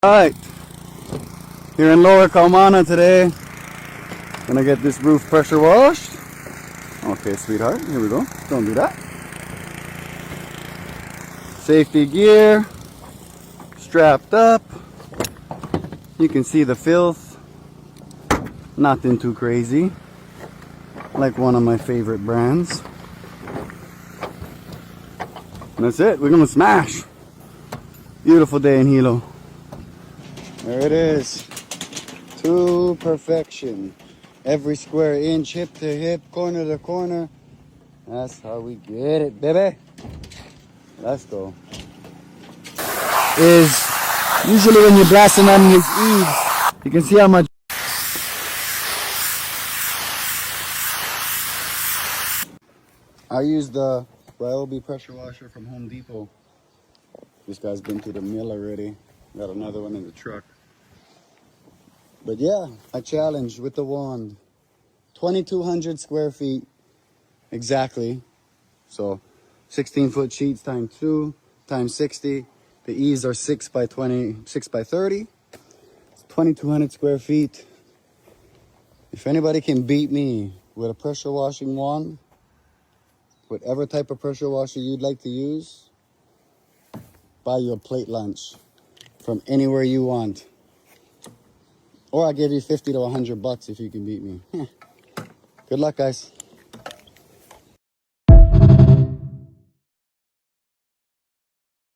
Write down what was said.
Alright, here in Lower Kamehameha today, gonna get this roof pressure washed. Okay, sweetheart, here we go. Don't do that. Safety gear, strapped up. You can see the filth. Nothing too crazy. Like one of my favorite brands. And that's it, we're gonna smash. Beautiful day in Hilo. There it is. To perfection. Every square inch, hip to hip, corner to corner. That's how we get it, baby. Let's go. Is usually when you're blasting on these eaves, you can see how much I use the Ryobi pressure washer from Home Depot. This guy's been to the mill already. Got another one in the truck. But yeah, I challenge with the wand. 2,200 square feet exactly. So 16-foot sheets times 2 times 60. The eaves are 6 by 20, 6 by 30. It's 2,200 square feet. If anybody can beat me with a pressure washing wand, whatever type of pressure washer you'd like to use, buy you a plate lunch from anywhere you want. Or I'll give you 50 to 100 bucks if you can beat me. Good luck, guys.